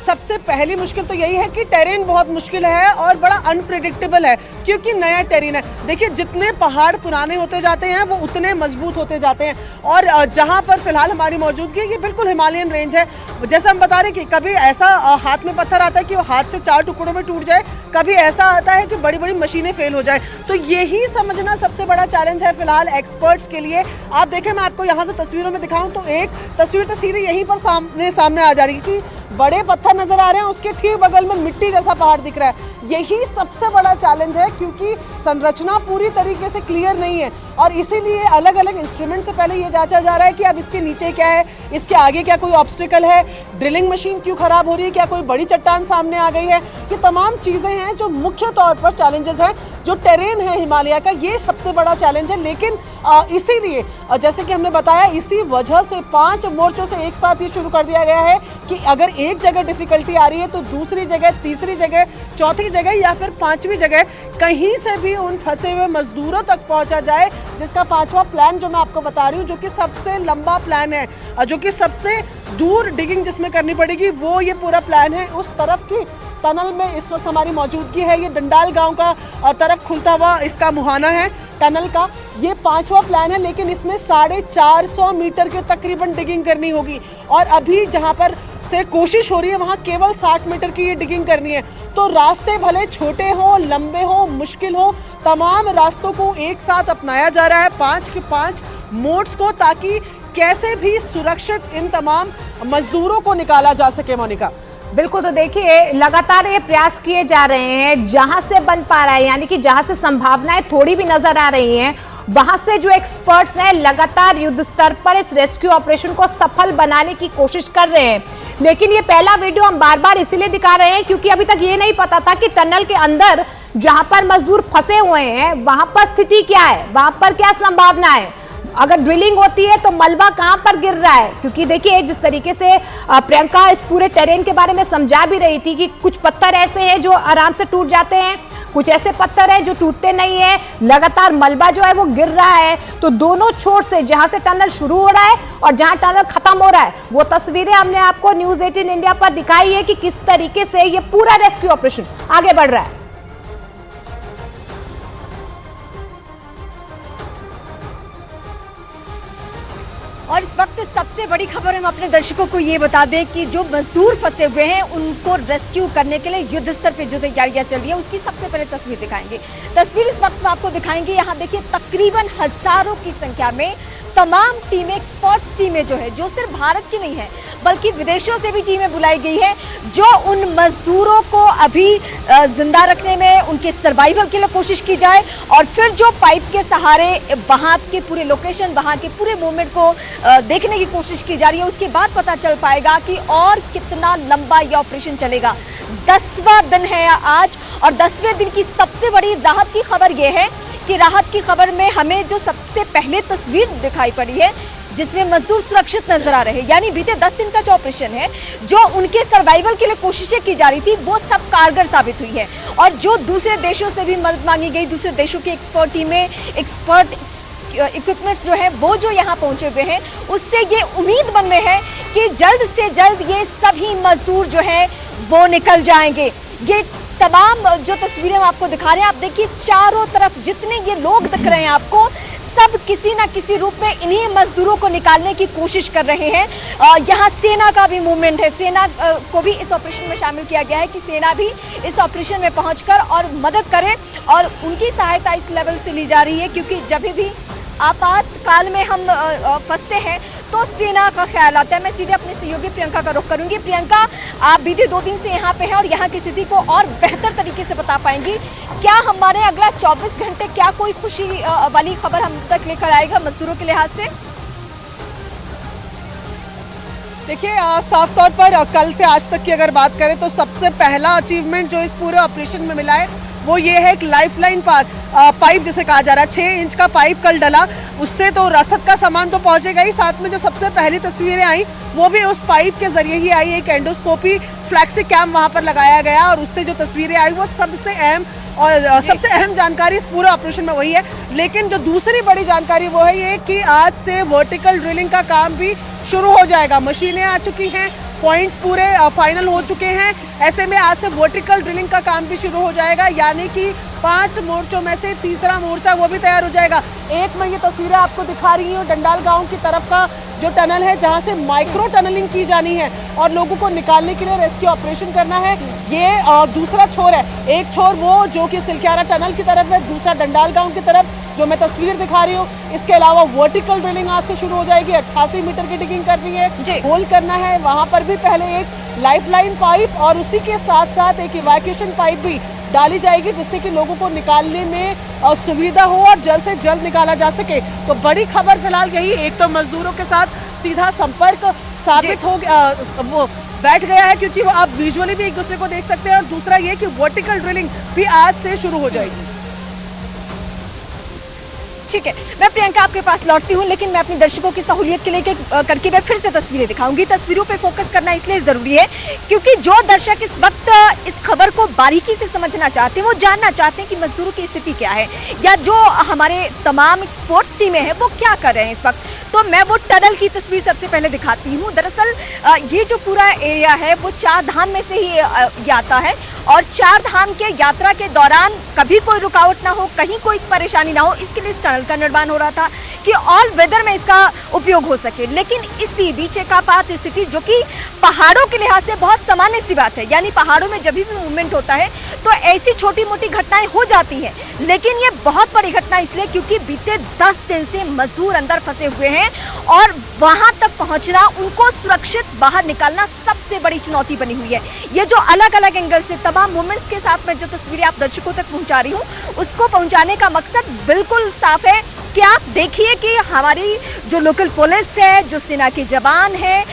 सबसे पहली मुश्किल तो यही है कि टेरेन बहुत मुश्किल है और बड़ा अनप्रेडिक्टेबल है, क्योंकि नया टेरेन है। देखिए, जितने पहाड़ पुराने होते जाते हैं वो उतने मजबूत होते जाते हैं, और जहां पर फिलहाल हमारी मौजूदगी है ये बिल्कुल हिमालयन रेंज है। जैसे हम बता रहे हैं कि कभी ऐसा हाथ में पत्थर आता है कि वो हाथ से 4 टुकड़ों में टूट जाए, कभी ऐसा आता है कि बड़ी बड़ी मशीनें फेल हो जाए। तो यही समझना सबसे बड़ा चैलेंज है फिलहाल एक्सपर्ट्स के लिए। आप देखें, मैं आपको यहाँ से तस्वीरों में दिखाऊं तो एक तस्वीर तो सीधे यहीं पर सामने आ जा रही है कि बड़े पत्थर नजर आ रहे हैं, उसके ठीक बगल में मिट्टी जैसा पहाड़ दिख रहा है। यही सबसे बड़ा चैलेंज है, क्योंकि संरचना पूरी तरीके से क्लियर नहीं है, और इसीलिए अलग अलग इंस्ट्रूमेंट से पहले ये जांचा जा रहा है कि अब इसके नीचे क्या है, इसके आगे क्या कोई ऑब्स्टिकल है, ड्रिलिंग मशीन क्यों खराब हो रही है, क्या कोई बड़ी चट्टान सामने आ गई है। ये तमाम चीजें हैं जो मुख्य तौर पर चैलेंजेस हैं। जो टेरेन है हिमालय का, ये सबसे बड़ा चैलेंज है। लेकिन इसीलिए जैसे कि हमने बताया, इसी वजह से 5 मोर्चों से एक साथ ये शुरू कर दिया गया है कि अगर एक जगह डिफिकल्टी आ रही है तो दूसरी जगह, तीसरी जगह, चौथी जगह या फिर 5वीं जगह कहीं से भी उन फंसे हुए मजदूरों तक पहुंचा जाए, जिसका 5वां प्लान जो मैं आपको बता रही हूँ, जो कि सबसे लंबा प्लान है, जो कि सबसे दूर डिगिंग जिसमें करनी पड़ेगी, वो ये पूरा प्लान है। उस तरफ की टनल में इस वक्त हमारी मौजूदगी है। ये डंडाल गांव का तरफ खुलता हुआ इसका मुहाना है टनल का। ये 5वां प्लान है, लेकिन इसमें 450 मीटर के तकरीबन डिगिंग करनी होगी, और अभी जहां पर से कोशिश हो रही है वहां केवल 60 मीटर की ये डिगिंग करनी है। तो रास्ते भले छोटे हो, लंबे हो, मुश्किल हो, तमाम रास्तों को एक साथ अपनाया जा रहा है 5 के 5 मोड्स को, ताकि कैसे भी सुरक्षित इन तमाम मजदूरों को निकाला जा सके। मोनिका, बिल्कुल, तो देखिए लगातार ये प्रयास किए जा रहे हैं, जहां से बन पा रहा है, यानी कि जहां से संभावनाएं थोड़ी भी नजर आ रही हैं, वहां से जो एक्सपर्ट्स हैं लगातार युद्ध स्तर पर इस रेस्क्यू ऑपरेशन को सफल बनाने की कोशिश कर रहे हैं। लेकिन ये पहला वीडियो हम बार बार इसीलिए दिखा रहे हैं क्योंकि अभी तक ये नहीं पता था कि टनल के अंदर जहां पर मजदूर फंसे हुए हैं वहां पर स्थिति क्या है, वहां पर क्या संभावना है। अगर ड्रिलिंग होती है तो मलबा कहां पर गिर रहा है, क्योंकि देखिए जिस तरीके से प्रियंका इस पूरे टेरेन के बारे में समझा भी रही थी कि कुछ पत्थर ऐसे हैं जो आराम से टूट जाते हैं, कुछ ऐसे पत्थर हैं जो टूटते नहीं है, लगातार मलबा जो है वो गिर रहा है। तो दोनों छोर से, जहां से टनल शुरू हो रहा है और जहां टनल खत्म हो रहा है, वो तस्वीरें हमने आपको न्यूज़ 18 इंडिया पर दिखाई है कि किस तरीके से ये पूरा रेस्क्यू ऑपरेशन आगे बढ़ रहा है। और इस वक्त सबसे बड़ी खबर हम अपने दर्शकों को ये बता दें कि जो मजदूर फंसे हुए हैं उनको रेस्क्यू करने के लिए युद्ध स्तर पे जो तैयारियां चल रही है उसकी सबसे पहले तस्वीर दिखाएंगे। तस्वीर इस वक्त आपको दिखाएंगे। यहाँ देखिए तकरीबन हजारों की संख्या में तमाम टीमें, एक्सपर्ट्स टीमें जो है, जो सिर्फ भारत की नहीं है बल्कि विदेशों से भी टीमें बुलाई गई है, जो उन मजदूरों को अभी जिंदा रखने में, उनके सर्वाइवल के लिए कोशिश की जाए, और फिर जो पाइप के सहारे वहां के पूरे लोकेशन, वहां के पूरे मूवमेंट को देखने की कोशिश की जा रही है। उसके बाद पता चल पाएगा कि और कितना लंबा ये ऑपरेशन चलेगा। 10वां दिन है आज, और 10वें दिन की सबसे बड़ी राहत की खबर यह है कि राहत की खबर में हमें जो सबसे पहले तस्वीर दिखाई पड़ी है जिसमें मजदूर सुरक्षित नजर आ रहे हैं, यानी बीते 10 दिन का जो ऑपरेशन है, जो उनके सर्वाइवल के लिए कोशिशें की जा रही थी, वो सब कारगर साबित हुई है। और जो दूसरे देशों से भी मदद मांगी गई, दूसरे देशों की एक्सपर्ट टीमें, एक्सपर्ट इक्विपमेंट्स जो है वो जो यहाँ पहुंचे हुए हैं, उससे ये उम्मीद बन में है कि जल्द से जल्द ये सभी मजदूर जो है वो निकल जाएंगे। ये तमाम जो तस्वीरें हम आपको दिखा रहे हैं, आप देखिए चारों तरफ जितने ये लोग दिख रहे हैं आपको, सब किसी ना किसी रूप में इन्हीं मजदूरों को निकालने की कोशिश कर रहे हैं। यहाँ सेना का भी मूवमेंट है, सेना को भी इस ऑपरेशन में शामिल किया गया है कि सेना भी इस ऑपरेशन में पहुंचकर और मदद करे, और उनकी सहायता इस लेवल से ली जा रही है क्योंकि जब भी आपातकाल में हम फंसते हैं तो सेना का ख्याल आता है। मैं सीधे अपनी सहयोगी प्रियंका का रुख करूंगी। प्रियंका, आप बीते 2 दिन से यहाँ पे हैं और यहाँ की स्थिति को और बेहतर तरीके से बता पाएंगी। क्या हमारे अगला 24 घंटे क्या कोई खुशी वाली खबर हम तक लेकर आएगा मजदूरों के लिहाज से? देखिए, साफ तौर पर कल से आज तक की अगर बात करें तो सबसे पहला अचीवमेंट जो इस पूरे ऑपरेशन में मिला है वो ये है एक लाइफलाइन पाइप जिसे कहा जा रहा है। 6 इंच का पाइप कल डला, उससे तो रसद का सामान तो पहुंचेगा ही, साथ में जो सबसे पहली तस्वीरें आई वो भी उस पाइप के जरिए ही आई। एक एंडोस्कोपी फ्लैक्सी कैम वहां पर लगाया गया और उससे जो तस्वीरें आई वो सबसे अहम और सबसे अहम जानकारी इस पूरे ऑपरेशन में वही है। लेकिन जो दूसरी बड़ी जानकारी वो है ये कि आज से वर्टिकल ड्रिलिंग का काम भी शुरू हो जाएगा। मशीनें आ चुकी हैं, पॉइंट्स पूरे फाइनल हो चुके हैं। ऐसे में आज से वर्टिकल ड्रिलिंग का काम भी शुरू हो जाएगा, यानी कि 5 मोर्चों में से तीसरा मोर्चा वो भी तैयार हो जाएगा। एक मैं ये तस्वीरें आपको दिखा रही हूँ डंडाल गांव की तरफ का जो टनल है, जहां से माइक्रो टनलिंग की जानी है और लोगों को निकालने के लिए रेस्क्यू ऑपरेशन करना है। ये दूसरा छोर है, एक छोर वो जो कि सिलक्यारा टनल की तरफ है, दूसरा डंडाल गांव की तरफ जो मैं तस्वीर दिखा रही हूँ। इसके अलावा वर्टिकल ड्रिलिंग आज से शुरू हो जाएगी। 88 मीटर की डिगिंग करनी है, होल करना है। वहां पर भी पहले एक लाइफलाइन पाइप और उसी के साथ साथ एक इवैक्यूएशन पाइप भी डाली जाएगी, जिससे कि लोगों को निकालने में सुविधा हो और जल्द से जल्द निकाला जा सके। तो बड़ी खबर फिलहाल यही, एक तो मजदूरों के साथ सीधा संपर्क साबित हो वो बैठ गया है, क्योंकि वो आप विजुअली भी एक दूसरे को देख सकते हैं, और दूसरा ये कि वर्टिकल ड्रिलिंग भी आज से शुरू हो जाएगी। ठीक है, मैं प्रियंका आपके पास लौटती हूँ, लेकिन मैं अपनी दर्शकों की सहूलियत के लिए करके मैं फिर से तस्वीरें दिखाऊंगी। तस्वीरों पे फोकस करना इसलिए जरूरी है क्योंकि जो दर्शक इस वक्त इस खबर को बारीकी से समझना चाहते हैं, वो जानना चाहते हैं कि मजदूरों की स्थिति क्या है, या जो हमारे तमाम स्पोर्ट्स टीमें हैं वो क्या कर रहे हैं इस वक्त। तो मैं वो टनल की तस्वीर सबसे पहले दिखाती हूँ। दरअसल ये जो पूरा एरिया है वो 4 धाम में से ही आता है, और 4 धाम के यात्रा के दौरान कभी कोई रुकावट ना हो, कहीं कोई परेशानी ना हो, इसके लिए इस टनल का निर्माण हो रहा था कि ऑल वेदर में इसका उपयोग हो सके। लेकिन इसी बीच एक आपात स्थिति, जो कि पहाड़ों के लिहाज से बहुत सामान्य सी बात है, यानी पहाड़ों में जब भी मूवमेंट होता है तो ऐसी छोटी मोटी घटनाएं हो जाती हैं, लेकिन ये बहुत बड़ी घटना इसलिए क्योंकि बीते 10 दिन से मजदूर अंदर फंसे हुए हैं और वहां तक पहुंचना, उनको सुरक्षित बाहर निकालना सबसे बड़ी चुनौती बनी हुई है। ये जो अलग अलग एंगल से तमाम मूवमेंट्स के साथ में जो तस्वीरें आप दर्शकों तक पहुंचा रही हूँ, उसको पहुंचाने का मकसद बिल्कुल साफ है कि आप देखिए कि हमारी जो लोकल पुलिस है, जो सेना के जवान है,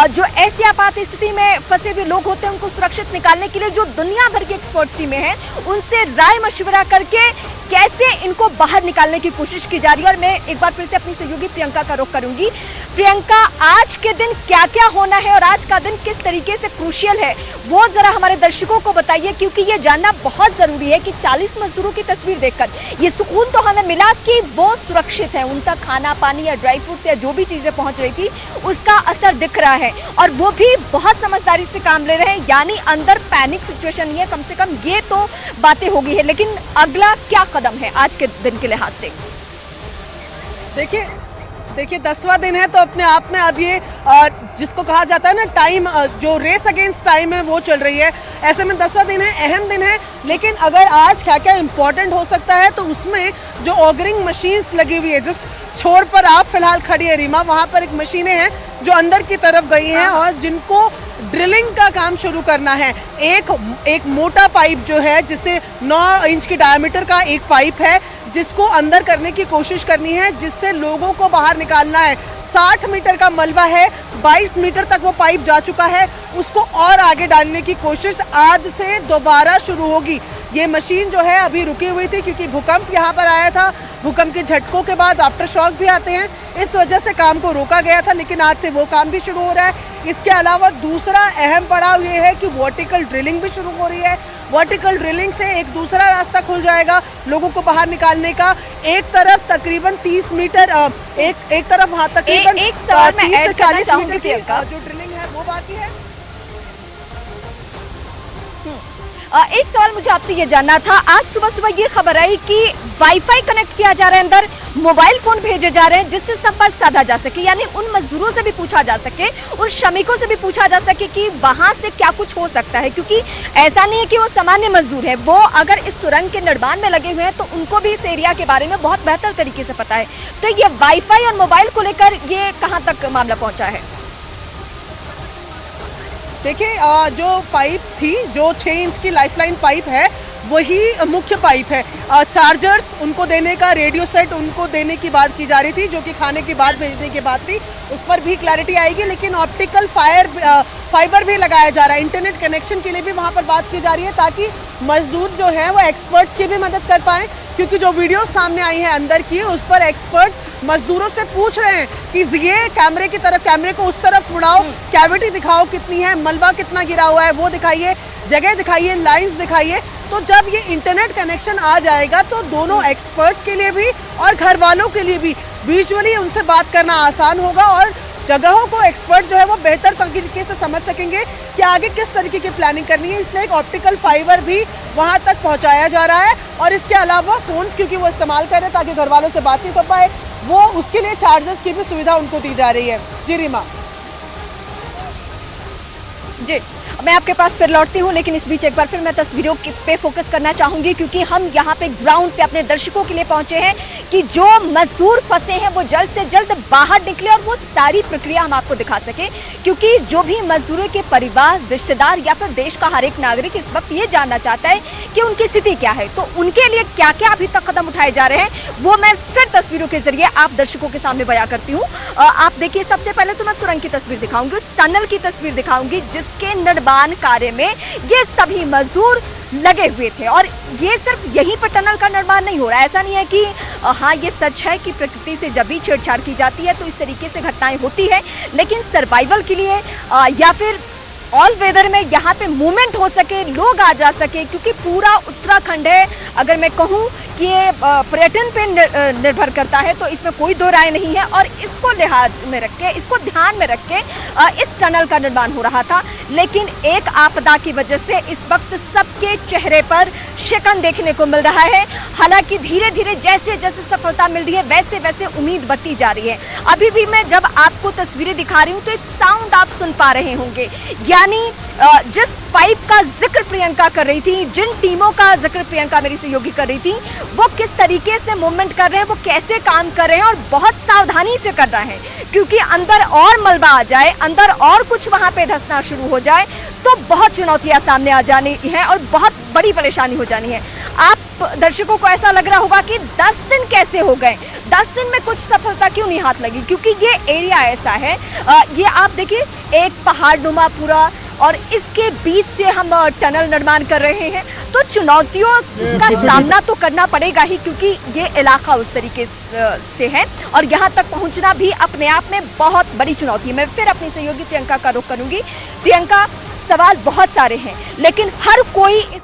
जो ऐसी आपात स्थिति में फंसे हुए लोग होते हैं उनको सुरक्षित निकालने के लिए जो दुनिया भर की एक्सपर्ट टीमें हैं, उनसे राय मशवरा करके कैसे इनको बाहर निकालने की कोशिश की जा रही है। और मैं एक बार फिर से अपनी सहयोगी प्रियंका का रुख करूंगी। प्रियंका, आज के दिन क्या क्या होना है और आज का दिन किस तरीके से क्रूशियल है, वो जरा हमारे दर्शकों को बताइए, क्योंकि ये जानना बहुत जरूरी है कि 40 मजदूरों की तस्वीर देखकर ये सुकून तो हमें मिला कि वो सुरक्षित है, उन तक खाना पानी या ड्राई फ्रूट या जो भी चीजें पहुंच रही थी उसका असर दिख रहा है, और वो भी बहुत समझदारी से काम ले रहे हैं, यानी अंदर पैनिक सिचुएशन नहीं है। कम से कम ये तो बातें हो गई है, लेकिन अगला क्या कदम है आज के दिन के लिहाज से? देखिए 10वां दिन है, तो अपने आप में अब ये जिसको कहा जाता है ना टाइम, जो रेस अगेंस्ट टाइम है वो चल रही है। ऐसे में 10वां दिन है, अहम दिन है, लेकिन अगर आज क्या क्या इंपॉर्टेंट हो सकता है तो उसमें जो ऑगरिंग मशीन्स लगी हुई है, जिस छोर पर आप फिलहाल खड़ी है रीमा, वहां पर एक मशीनें हैं जो अंदर की तरफ गई हैं और जिनको ड्रिलिंग का काम शुरू करना है। एक मोटा पाइप जो है, जिससे 9 इंच की डायमीटर का एक पाइप है, जिसको अंदर करने की कोशिश करनी है, जिससे लोगों को बाहर निकालना है। 60 मीटर का मलबा है, 22 मीटर तक वो पाइप जा चुका है, उसको और आगे डालने की कोशिश आज से दोबारा शुरू होगी। ये मशीन जो है अभी रुकी हुई थी क्योंकि भूकंप यहाँ पर आया था, भूकंप के झटकों के बाद आफ्टर शॉक भी आते हैं, इस वजह से काम को रोका गया था, लेकिन आज से वो काम भी शुरू हो रहा है। इसके अलावा दूसरा अहम पड़ाव ये है कि वर्टिकल ड्रिलिंग भी शुरू हो रही है। वर्टिकल ड्रिलिंग से एक दूसरा रास्ता खुल जाएगा लोगों को बाहर निकालने का। एक तरफ तकरीबन 30 मीटर, एक तरफ हाँ तकरीबन 30 से 40 मीटर की जो ड्रिलिंग है वो बाकी है। एक सवाल मुझे आपसे ये जानना था, आज सुबह सुबह ये खबर आई कि वाईफाई कनेक्ट किया जा रहा है, अंदर मोबाइल फोन भेजे जा रहे हैं जिससे संपर्क साधा जा सके, यानी उन मजदूरों से भी पूछा जा सके, उन श्रमिकों से भी पूछा जा सके कि वहां से क्या कुछ हो सकता है, क्योंकि ऐसा नहीं है कि वो सामान्य मजदूर है, वो अगर इस सुरंग के निर्माण में लगे हुए हैं तो उनको भी इस एरिया के बारे में बहुत बेहतर तरीके से पता है। तो ये वाईफाई और मोबाइल को लेकर ये कहां तक मामला पहुंचा है? देखिए जो पाइप थी, जो 6 इंच की लाइफलाइन पाइप है, वही मुख्य पाइप है। चार्जर्स उनको देने का, रेडियो सेट उनको देने की बात की जा रही थी, जो कि खाने के बाद भेजने की बात थी, उस पर भी क्लैरिटी आएगी। लेकिन ऑप्टिकल फाइबर भी लगाया जा रहा है, इंटरनेट कनेक्शन के लिए भी वहाँ पर बात की जा रही है, ताकि मजदूर जो है वो एक्सपर्ट्स की भी मदद कर पाएँ, क्योंकि जो वीडियो सामने आई है अंदर की, उस पर एक्सपर्ट्स मजदूरों से पूछ रहे हैं कि ये कैमरे की तरफ, कैमरे को उस तरफ मुड़ाओ, कैविटी दिखाओ कितनी है, मलबा कितना गिरा हुआ है वो दिखाइए, जगह दिखाइए, लाइंस दिखाइए। तो जब ये इंटरनेट कनेक्शन आ जाएगा तो दोनों एक्सपर्ट्स के लिए भी और घर वालों के लिए भी विजुअली उनसे बात करना आसान होगा और जगहों को एक्सपर्ट जो है वो बेहतर तरीके से समझ सकेंगे कि आगे किस तरीके की प्लानिंग करनी है। इसलिए एक ऑप्टिकल फाइबर भी वहां तक पहुंचाया जा रहा है और इसके अलावा फोन्स क्योंकि वो इस्तेमाल कर रहे हैं ताकि घर वालों से बातचीत हो पाए, वो उसके लिए चार्जेस की भी सुविधा उनको दी जा रही है। जी रीमा। जी, मैं आपके पास फिर लौटती हूँ, लेकिन इस बीच एक बार फिर मैं तस्वीरों पे फोकस करना चाहूंगी क्योंकि हम यहाँ पे ग्राउंड पे अपने दर्शकों के लिए पहुंचे हैं कि जो मजदूर फंसे हैं वो जल्द से जल्द बाहर निकले और वो सारी प्रक्रिया हम आपको दिखा सके, क्योंकि जो भी मजदूरों के परिवार, रिश्तेदार या फिर देश का हर एक नागरिक इस वक्त ये जानना चाहता है कि उनकी स्थिति क्या है, तो उनके लिए क्या क्या अभी तक कदम उठाए जा रहे हैं वो मैं फिर तस्वीरों के जरिए आप दर्शकों के सामने बयां करती हूँ। आप देखिए, सबसे पहले तो मैं सुरंग की तस्वीर दिखाऊंगी, टनल की तस्वीर दिखाऊंगी जिसके निर्माण कार्य में ये सभी मजदूर लगे हुए थे। और ये सिर्फ यहीं पर टनल का निर्माण नहीं हो रहा है, ऐसा नहीं है कि हाँ ये सच है कि प्रकृति से जब भी छेड़छाड़ की जाती है तो इस तरीके से घटनाएं होती है, लेकिन सर्वाइवल के लिए या फिर ऑल वेदर में यहाँ पे मूवमेंट हो सके, लोग आ जा सके, क्योंकि पूरा उत्तराखंड है, अगर मैं कहूँ कि ये पर्यटन पे निर्भर करता है तो इसमें कोई दो राय नहीं है। और इसको लिहाज में रख के, इसको ध्यान में रख के इस टनल का निर्माण हो रहा था, लेकिन एक आपदा की वजह से इस वक्त सबके चेहरे पर शिकन देखने को मिल रहा है। हालांकि धीरे धीरे जैसे जैसे सफलता मिल रही है वैसे वैसे उम्मीद बढ़ती जा रही है। अभी भी मैं जब आपको तस्वीरें दिखा रही हूँ तो एक साउंड आप सुन पा रहे होंगे, यानी जिस पाइप का जिक्र प्रियंका कर रही थी, जिन टीमों का जिक्र प्रियंका मेरी सहयोगी कर रही थी, वो किस तरीके से मूवमेंट कर रहे हैं, वो कैसे काम कर रहे हैं और बहुत सावधानी से कर रहे हैं, क्योंकि अंदर और मलबा आ जाए, अंदर और कुछ वहां पे धंसना शुरू हो जाए तो बहुत चुनौतियां सामने आ जानी है और बहुत बड़ी परेशानी हो जानी है। आप दर्शकों को ऐसा लग रहा होगा कि 10 दिन कैसे हो गए, 10 दिन में कुछ सफलता क्यों नहीं हाथ लगी, क्योंकि ये एरिया ऐसा है, ये आप देखिए एक पहाड़ नुमा पूरा, और इसके बीच से हम टनल निर्माण कर रहे हैं, तो चुनौतियों का सामना तो करना पड़ेगा ही, क्योंकि ये इलाका उस तरीके से है और यहाँ तक पहुँचना भी अपने आप में बहुत बड़ी चुनौती है। मैं फिर अपनी सहयोगी प्रियंका का रुख करूंगी। प्रियंका, सवाल बहुत सारे हैं, लेकिन हर कोई इस